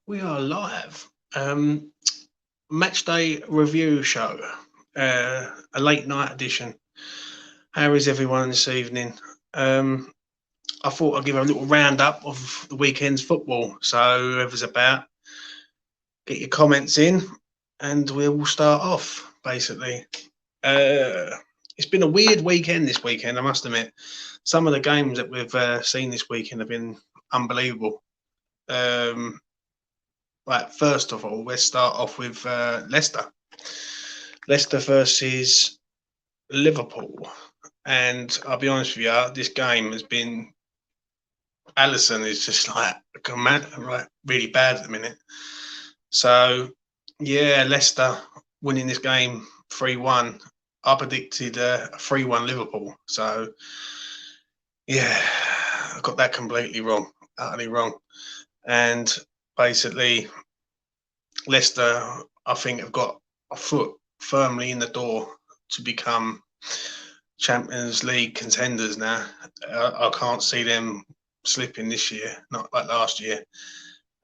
We are live. Match day review show, a late night edition. How is everyone this evening? Um, I thought I'd give a little roundup of the weekend's football. So, whoever's about, get your comments in and we'll start off basically. Uh, it's been a weird weekend this weekend, I must admit. Some of the games that we've seen this weekend have been unbelievable. Um, Right, first of all, let's start off with Leicester. Leicester versus Liverpool. And I'll be honest with you, this game has been. Allison is just like really bad at the minute. So, yeah, Leicester winning this game 3-1. I predicted a 3-1 Liverpool. So, yeah, I got that completely wrong, utterly wrong. And basically, Leicester, I think, have got a foot firmly in the door to become Champions League contenders now. I can't see them slipping this year, not like last year.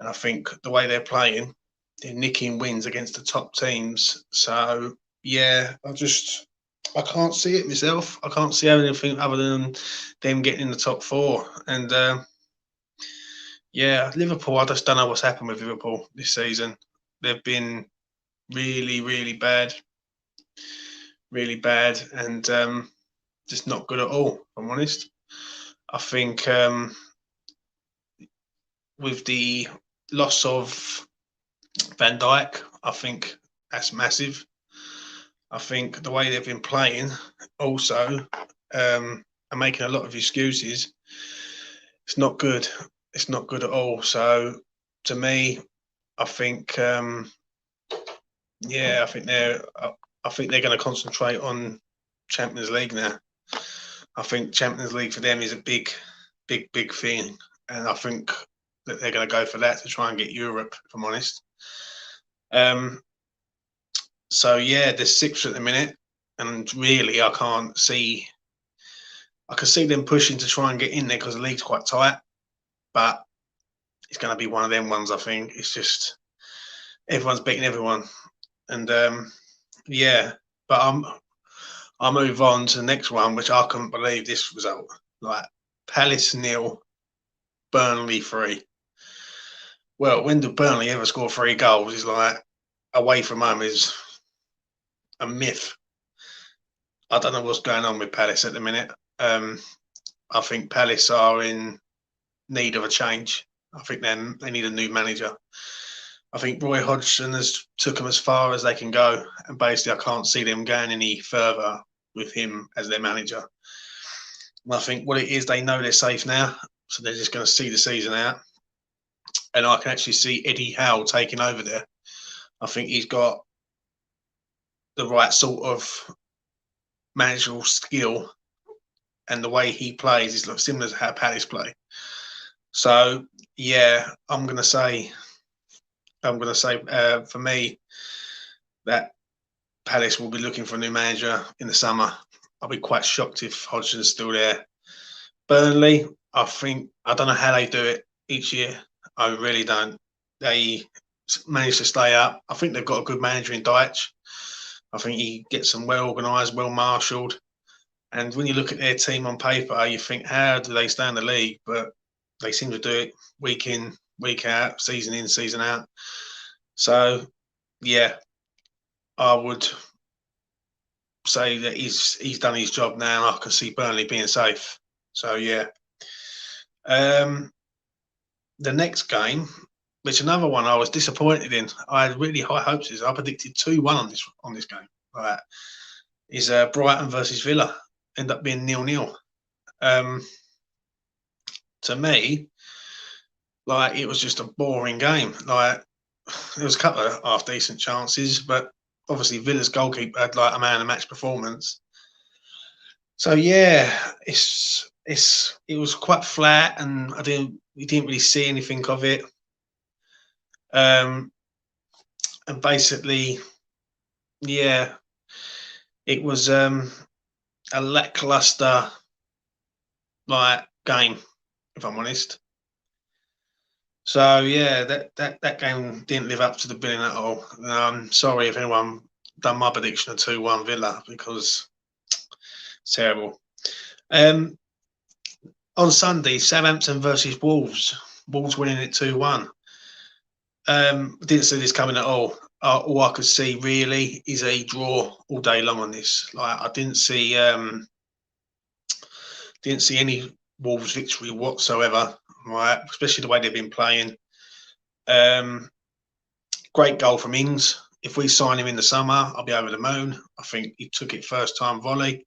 And I think the way they're playing, they're nicking wins against the top teams. So yeah, I can't see it myself. I can't see anything other than them getting in the top four. And yeah, Liverpool. I just don't know what's happened with Liverpool this season. They've been really bad, and just not good at all. If I'm honest. I think with the loss of Van Dijk, I think that's massive. I think the way they've been playing also and making a lot of excuses, it's not good. It's not good at all. So to me, I think yeah, I think they're going to concentrate on Champions League now. I think Champions League for them is a big thing, and I think that they're going to go for that to try and get Europe. If I'm honest. Um, so yeah, they're sixth at the minute, and really, I can't see. I can see them pushing to try and get in there because the league's quite tight, but it's going to be one of them ones. I think it's just everyone's beating everyone, and yeah. But I'll move on to the next one, which I couldn't believe this result. Like Palace 0, Burnley 3. Well, when do Burnley ever score 3 goals? Is like away from home is a myth. I don't know what's going on with Palace at the minute. I think Palace are in need of a change. I think they need a new manager. I think Roy Hodgson has took them as far as they can go, and basically I can't see them going any further with him as their manager. And I think what it is, they know they're safe now, so they're just going to see the season out. And I can actually see Eddie Howe taking over there. I think he's got the right sort of managerial skill, and the way he plays is similar to how Palace play. So yeah, I'm going to say for me that Palace will be looking for a new manager in the summer. I'll be quite shocked if Hodgson's still there. Burnley, I don't know how they do it each year. I really don't. They manage to stay up. I think they've got a good manager in Deitch. I think he gets them well organised, well marshalled. And when you look at their team on paper, you think, how do they stay in the league? But they seem to do it week in, week out, season in, season out. So, yeah, I would say that he's done his job now. I can see Burnley being safe. So, yeah. The next game, which another one I was disappointed in. I had really high hopes. I predicted 2-1 on this game. Right, is Brighton versus Villa. End up being 0-0. To me, like it was just a boring game. Like there was a couple of half decent chances, but obviously Villa's goalkeeper had like a man of the match performance. So yeah, it was quite flat, and we didn't really see anything of it. And basically, yeah, it was a lackluster like game, if I'm honest. So yeah, that game didn't live up to the billing at all. Sorry if anyone done my prediction of 2-1 Villa, because it's terrible. On Sunday, Southampton versus Wolves. Wolves winning it 2-1. Didn't see this coming at all. All I could see really is a draw all day long on this. Like, I didn't see any Wolves victory whatsoever. Right, especially the way they've been playing. Great goal from Ings. If we sign him in the summer, I'll be over the moon. I think he took it first time volley.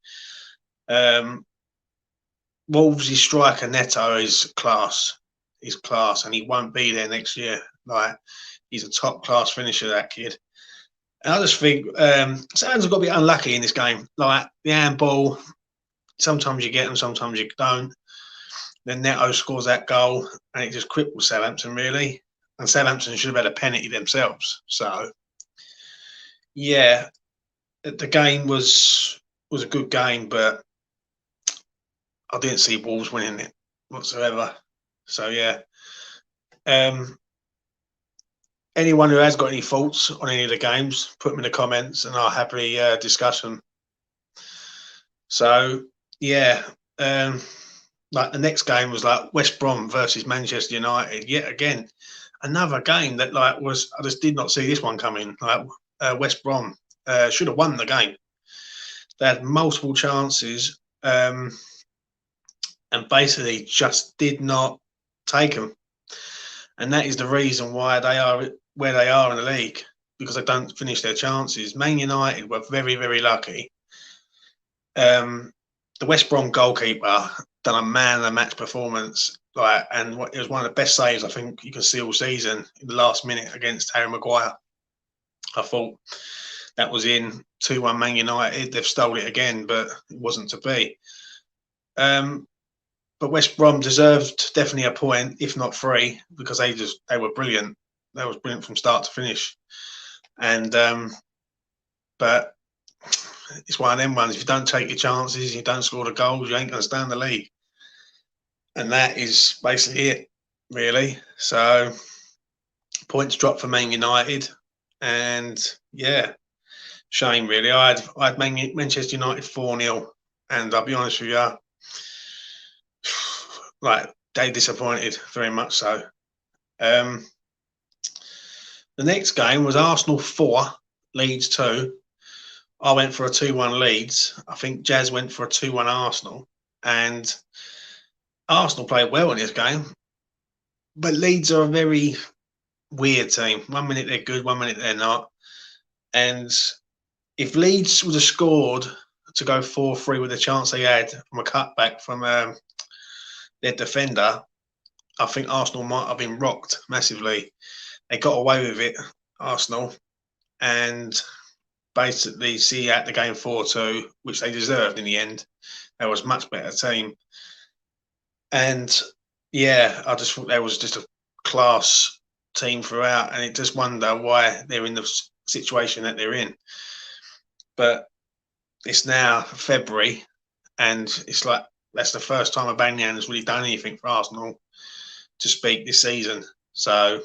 Wolves' striker Neto is class. He's class, and he won't be there next year. Like, he's a top class finisher, that kid. And I just think Southampton have got to be unlucky in this game. Like, the handball, sometimes you get them, sometimes you don't. Then Neto scores that goal, and it just cripples Southampton, really. And Southampton should have had a penalty themselves. So, yeah, the game was a good game, but I didn't see Wolves winning it whatsoever. So, yeah. Anyone who has got any thoughts on any of the games, put them in the comments, and I'll happily discuss them. So, yeah, like the next game was like West Brom versus Manchester United. Yet again, another game that I just did not see this one coming. Like West Brom should have won the game. They had multiple chances, and basically just did not take them. And that is the reason why they are where they are in the league, because they don't finish their chances. Man United were very, very lucky. The West Brom goalkeeper done a man of the match performance, and it was one of the best saves I think you can see all season in the last minute against Harry Maguire. I thought that was in 2-1 Man United. They've stole it again, but it wasn't to be. But West Brom deserved definitely a point, if not 3, because they were brilliant. They was brilliant from start to finish. And but it's one of them ones. If you don't take your chances, you don't score the goals, you ain't going to stay in the league. And that is basically it, really. So points dropped for Man United, and yeah, shame really. I had Manchester United 4-0, and I'll be honest with you, like, they disappointed very much so. The next game was Arsenal 4, Leeds 2. I went for a 2-1 Leeds. I think Jazz went for a 2-1 Arsenal. And Arsenal played well in this game. But Leeds are a very weird team. 1 minute they're good, 1 minute they're not. And if Leeds would have scored to go 4-3 with the chance they had from a cutback from their defender, I think Arsenal might have been rocked massively. They got away with it, Arsenal, and basically see out the game 4-2, which they deserved in the end. They was a much better team. And yeah, I just thought there was just a class team throughout, and it just wonder why they're in the situation that they're in. But it's now February, and it's like that's the first time Aubameyang has really done anything for Arsenal to speak this season. So,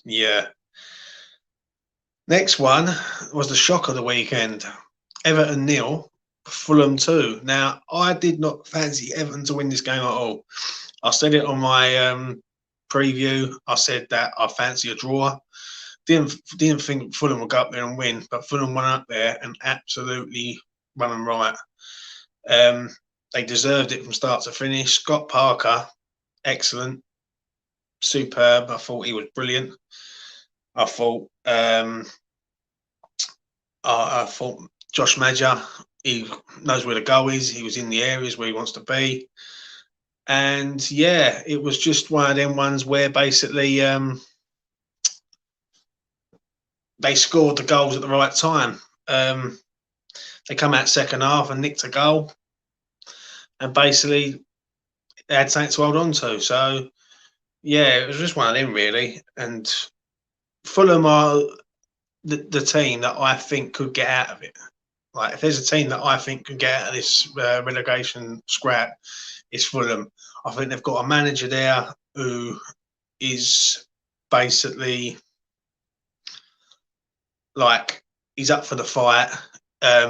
yeah. Next one was the shock of the weekend. Everton 0, Fulham 2. Now, I did not fancy Everton to win this game at all. I said it on my preview. I said that I fancy a draw. Didn't think Fulham would go up there and win, but Fulham went up there and absolutely run them right. They deserved it from start to finish. Scott Parker, excellent, superb. I thought he was brilliant. I thought Josh Maja, he knows where the goal is. He was in the areas where he wants to be. And yeah, it was just one of them ones where basically they scored the goals at the right time. They come out second half and nicked a goal, and basically they had something to hold on to. So yeah, it was just one of them really. And Fulham are the team that I think could get out of it. Like, if there's a team that I think could get out of this relegation scrap, it's Fulham. I think they've got a manager there who is basically, like, he's up for the fight.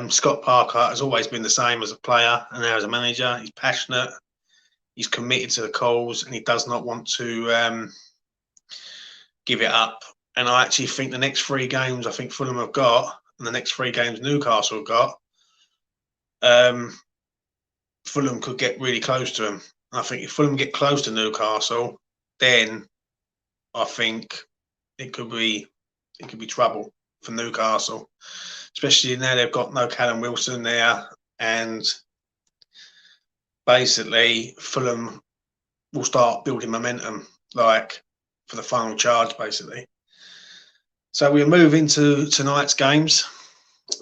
Scott Parker has always been the same as a player and now as a manager. He's passionate, he's committed to the cause, and he does not want to give it up. And I actually think the next 3 games I think Fulham have got, and the next 3 games Newcastle have got, Fulham could get really close to him. And I think if Fulham get close to Newcastle, then I think it could be trouble for Newcastle, especially now they've got no Callum Wilson there, and basically Fulham will start building momentum, like, for the final charge, basically. So we'll move into tonight's games,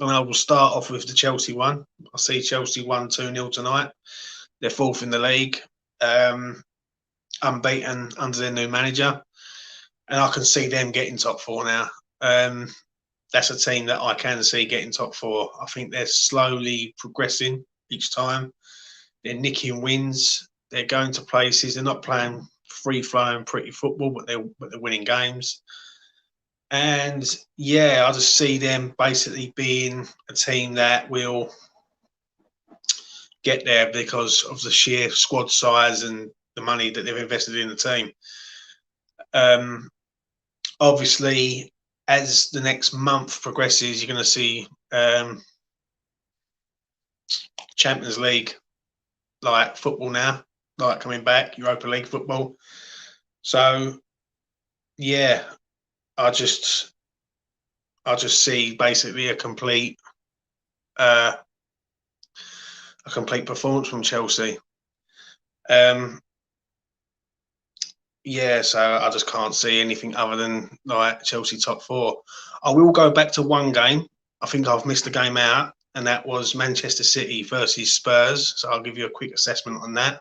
and I will start off with the Chelsea one. I see Chelsea 1-2-0 tonight. They're 4th in the league, unbeaten under their new manager, and I can see them getting top 4 now. That's a team that I can see getting top 4. I think they're slowly progressing each time. They're nicking wins. They're going to places. They're not playing free-flowing, pretty football, but they're winning games. And yeah, I just see them basically being a team that will get there because of the sheer squad size and the money that they've invested in the team. Obviously, as the next month progresses, you're going to see Champions League, like, football now, like, coming back, Europa League football. So yeah, I just see basically a complete performance from Chelsea. Yeah, so I just can't see anything other than, like, Chelsea top 4. I will go back to one game. I think I've missed a game out, and that was Manchester City versus Spurs. So I'll give you a quick assessment on that.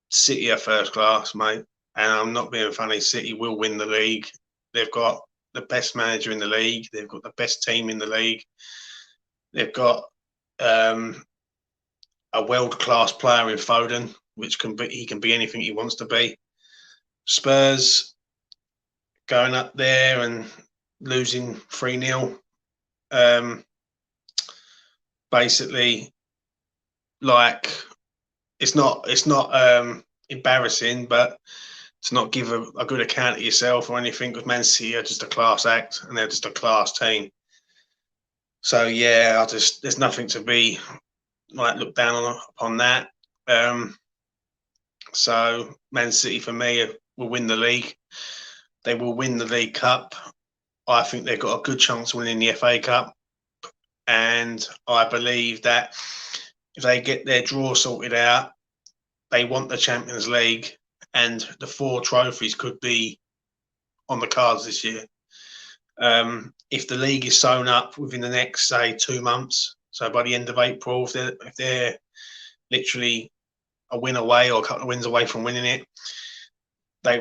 City are first class, mate, and I'm not being funny. City will win the league. They've got the best manager in the league. They've got the best team in the league. They've got a world-class player in Foden, which he can be anything he wants to be. Spurs going up there and losing 3-0. Basically, like, it's not embarrassing, but to not give a good account of yourself or anything, because Man City are just a class act and they're just a class team. So yeah, there's nothing to be, like, looked down upon that. So Man City for me will win the league. They will win the League Cup. I think they've got a good chance of winning the FA Cup, and I believe that if they get their draw sorted out, they want the Champions League, and the 4 trophies could be on the cards this year. If the league is sewn up within the next, say, 2 months, so by the end of April, if they're literally a win away or a couple of wins away from winning it,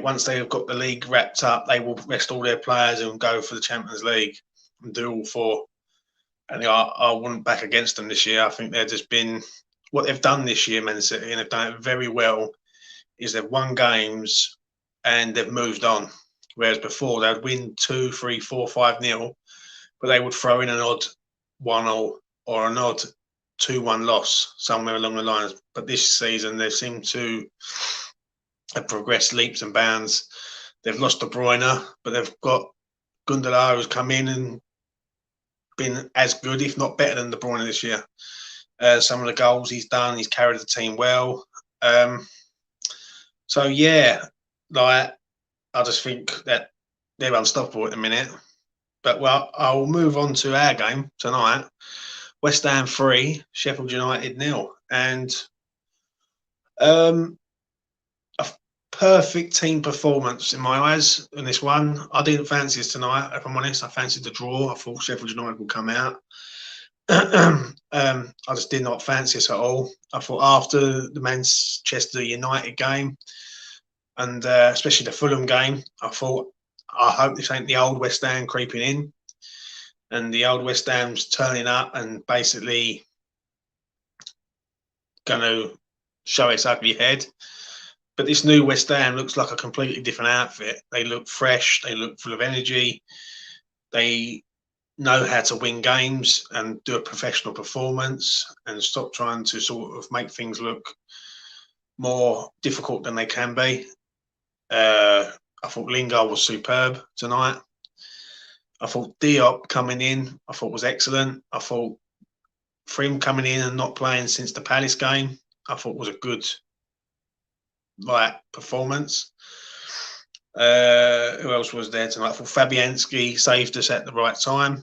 once they've got the league wrapped up, they will rest all their players and go for the Champions League and do all 4. And I wouldn't back against them this year. I think they've just been, what they've done this year, Man City, and they've done it very well, is they've won games and they've moved on. Whereas before they'd win 2, 3, 4, 5-0, but they would throw in an odd 1-0 or an odd 2-1 loss somewhere along the lines. But this season they seem to have progressed leaps and bounds. They've lost De Bruyne, but they've got Gundogan, who's come in and been as good, if not better, than De Bruyne this year. Some of the goals he's done, he's carried the team well. So yeah, like, I just think that they're unstoppable at the minute. But well, I'll move on to our game tonight. West Ham 3, Sheffield United 0, and a perfect team performance in my eyes in this one. I didn't fancy this tonight, if I'm honest. I fancied the draw. I thought Sheffield United would come out. I just did not fancy this at all. I thought after the Manchester United game, and especially the Fulham game, I thought, I hope this ain't the old West Ham creeping in, and the old West Ham's turning up and basically going to show its ugly head. But this new West Ham looks like a completely different outfit. They look fresh. They look full of energy. They know how to win games and do a professional performance and stop trying to sort of make things look more difficult than they can be. I thought Lingard was superb tonight. I thought Diop coming in, I thought was excellent. I thought for him coming in and not playing since the Palace game, I thought was a good performance. Who else was there tonight? I thought Fabianski saved us at the right time.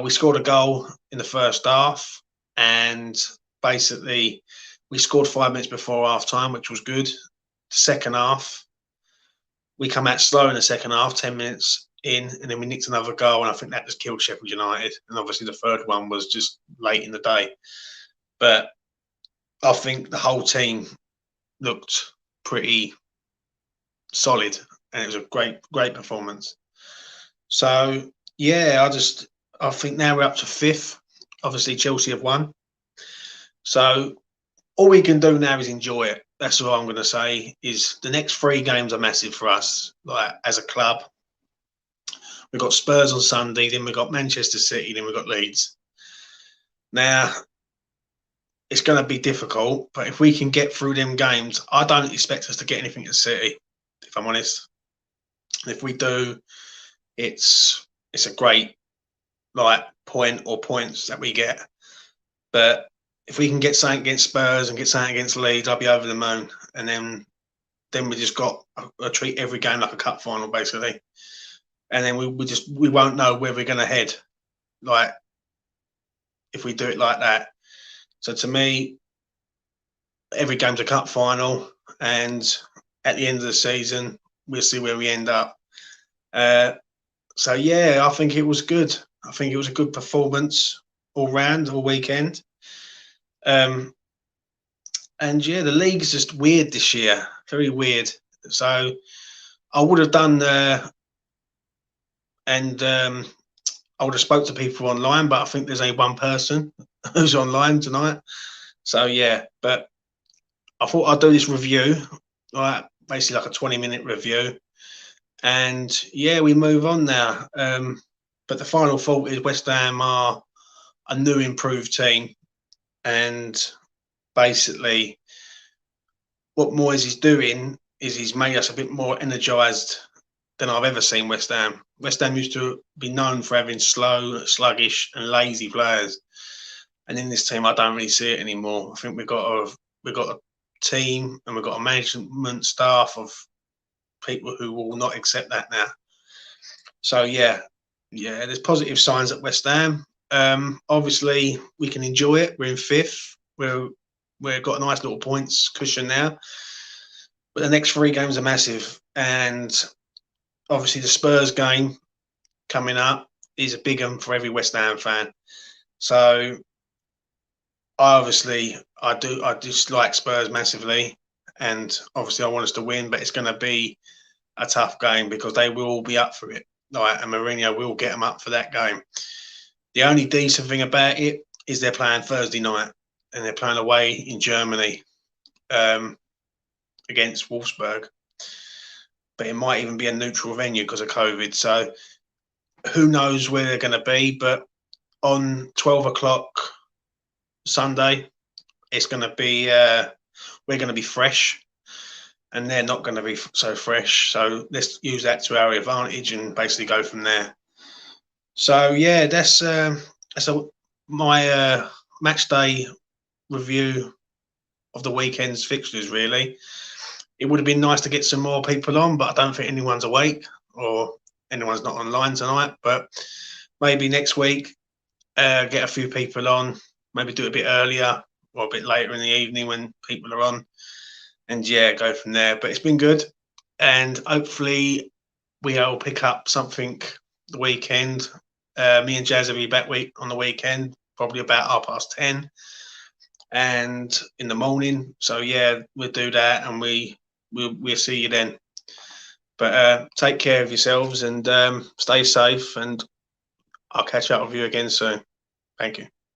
We scored a goal in the first half, and basically we scored 5 minutes before half time, which was good. The second half, we come out slow in the second half, 10 minutes in, and then we nicked another goal, and I think that just killed Sheffield United. And obviously the third one was just late in the day. But I think the whole team looked pretty solid, and it was a great performance. So yeah, I think now we're up to 5th. Obviously Chelsea have won, so all we can do now is enjoy it. That's what I'm going to say. Is the next 3 games are massive for us, like as a club. We've got Spurs on Sunday, then we've got Manchester City, then we've got Leeds. Now, it's going to be difficult, but if we can get through them games, I don't expect us to get anything at City, if I'm honest. And if we do, it's a great point or points that we get. But if we can get something against Spurs and get something against Leeds, I'll be over the moon. And then we just got to treat every game like a cup final, basically. And then we won't know where we're going to head, if we do it like that. So to me, every game's a cup final, and at the end of the season, we'll see where we end up. So yeah, I think it was good. I think it was a good performance all round, all weekend. And yeah, the league's just weird this year, very weird. So I would have done I would have spoke to people online, but I think there's only one person who's online tonight. So yeah, but I thought I'd do this review, basically like a 20-minute review. And yeah, we move on now. But the final thought is West Ham are a new improved team. And basically what Moyes is doing is he's made us a bit more energised than I've ever seen West Ham. West Ham used to be known for having slow, sluggish and lazy players. And in this team, I don't really see it anymore. I think we've got a team and we've got a management staff of people who will not accept that now. So yeah, there's positive signs at West Ham. Obviously, we can enjoy it. We're in 5th. We've got a nice little points cushion now. But the next 3 games are massive. And obviously the Spurs game coming up is a big one for every West Ham fan. So I dislike Spurs massively, and obviously I want us to win, but it's going to be a tough game because they will all be up for it. And Mourinho will get them up for that game. The only decent thing about it is they're playing Thursday night, and they're playing away in Germany against Wolfsburg. But it might even be a neutral venue because of COVID. So who knows where they're going to be. But on 12 o'clock Sunday, it's going to be, we're going to be fresh, and they're not going to be so fresh. So let's use that to our advantage and basically go from there. So yeah, that's my match day review of the weekend's fixtures, really. It would have been nice to get some more people on, but I don't think anyone's awake or anyone's not online tonight. But maybe next week, get a few people on, maybe do it a bit earlier or a bit later in the evening when people are on, and yeah, go from there. But it's been good, and hopefully we'll pick up something the weekend. Me and Jazz will be back on the weekend, probably about 10:30 and in the morning. So yeah, we'll do that, and we'll see you then. But take care of yourselves and stay safe, and I'll catch up with you again soon. Thank you.